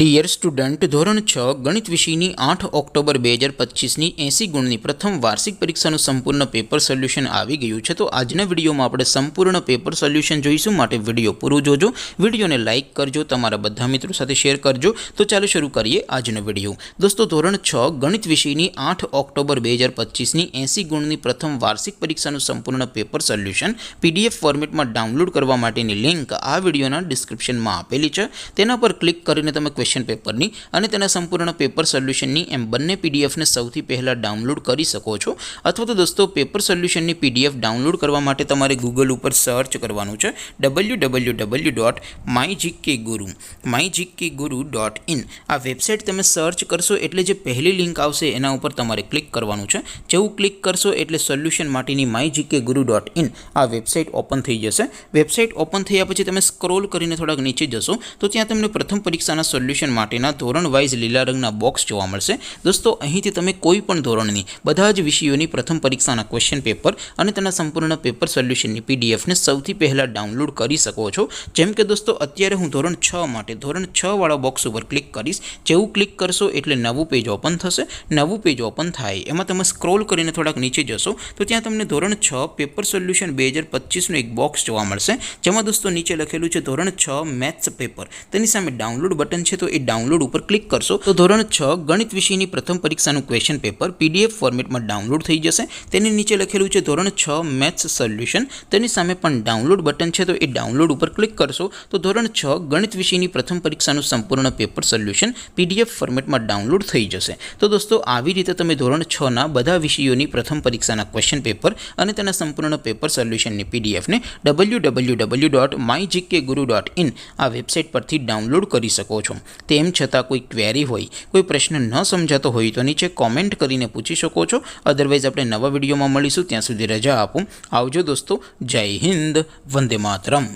Dear student, ધોરણ 6 ગણિત વિષયની 8 ઓક્ટોબર 2025ની 80 ગુણની પ્રથમ વાર્ષિક પરીક્ષાનું સંપૂર્ણ પેપર સોલ્યુશન આવી ગયું છે। તો આજના વિડીયોમાં આપણે સંપૂર્ણ પેપર સોલ્યુશન જોઈશું, માટે વિડીયો પૂરું જોજો। વિડીયોને લાઇક કરજો, તમારા બધા મિત્રો સાથે શેર કરજો। તો ચાલો શરૂ કરીએ આજનો વિડીયો। દોસ્તો, ધોરણ 6 ગણિત વિષયની 8 ઓક્ટોબર 2025ની 80 ગુણની પ્રથમ વાર્ષિક પરીક્ષાનું સંપૂર્ણ પેપર સોલ્યુશન PDF ફોર્મેટમાં ડાઉનલોડ કરવા માટેની લિંક આ વિડીયોના ડિસ્ક્રિપ્શનમાં આપેલી છે। તેના પર ક્લિક કરીને તમે ક્વેશ્ચન પેપરની અને તેના સંપૂર્ણ પેપર સોલ્યુશનની એમ બંને પીડીએફને સૌથી પહેલાં ડાઉનલોડ કરી શકો છો। અથવા તો દોસ્તો, પેપર સોલ્યુશનની PDF ડાઉનલોડ કરવા માટે તમારે ગૂગલ ઉપર સર્ચ કરવાનું છે www.mygkguru.in। આ વેબસાઇટ તમે સર્ચ કરશો એટલે જે પહેલી લિંક આવશે એના ઉપર તમારે ક્લિક કરવાનું છે। જેવું ક્લિક કરશો એટલે સોલ્યુશન માટેની mygkguru.in આ વેબસાઇટ ઓપન થઈ જશે। વેબસાઇટ ઓપન થયા પછી તમે સ્ક્રોલ કરીને થોડાક નીચે જશો તો ત્યાં તમને પ્રથમ પરીક્ષાના સોલ્યુશન માટેના ધોરણ વાઇઝ લીલા રંગના બોક્સ જોવા મળશે। દોસ્તો, અહીંથી તમે કોઈ પણ ધોરણની બધા જ વિષયોની પ્રથમ પરીક્ષાના ક્વેશ્ચન પેપર અને તેના સંપૂર્ણ પેપર સોલ્યુશનની પીડીએફને સૌથી પહેલાં ડાઉનલોડ કરી શકો છો। જેમ કે દોસ્તો, અત્યારે હું ધોરણ 6 માટે ધોરણ 6 વાળા બોક્સ ઉપર ક્લિક કરીશ। જેવું ક્લિક કરશો એટલે નવું પેજ ઓપન થશે। નવું પેજ ઓપન થાય એમાં તમે સ્ક્રોલ કરીને થોડાક નીચે જશો તો ત્યાં તમને ધોરણ 6 પેપર સોલ્યુશન 2025નું એક બોક્સ જોવા મળશે, જેમાં દોસ્તો નીચે લખેલું છે ધોરણ 6 મેથ્સ પેપર। તેની સામે ડાઉનલોડ બટન છે, તો એ ડાઉનલોડ ઉપર ક્લિક કરશો તો ધોરણ 6 ગણિત વિષયની પ્રથમ પરીક્ષાનું ક્વેશ્ચન પેપર PDF ફોર્મેટમાં ડાઉનલોડ થઈ જશે। તેની નીચે લખેલું છે ધોરણ 6 મેથ્સ સોલ્યુશન। તેની સામે પણ ડાઉનલોડ બટન છે, તો એ ડાઉનલોડ ઉપર ક્લિક કરશો તો ધોરણ 6 ગણિત વિષયની પ્રથમ પરીક્ષાનું સંપૂર્ણ પેપર સોલ્યુશન PDF ફોર્મેટમાં ડાઉનલોડ થઈ જશે। તો દોસ્તો, આવી રીતે તમે ધોરણ 6ના બધા વિષયોની પ્રથમ પરીક્ષાના ક્વેશ્ચન પેપર અને તેના સંપૂર્ણ પેપર સોલ્યુશનની PDFને www.mygkguru.in આ વેબસાઇટ પરથી ડાઉનલોડ કરી શકો છો। તેમ છતાં કોઈ ક્વેરી હોય, કોઈ પ્રશ્ન ન સમજાતો હોય તો નીચે કોમેન્ટ કરીને પૂછી શકો છો। અદરવાઇઝ આપણે નવા વિડીયોમાં મળીશું, ત્યાં સુધી રજા આપો। આવજો દોસ્તો, જય હિન્દ, વંદે માતરમ।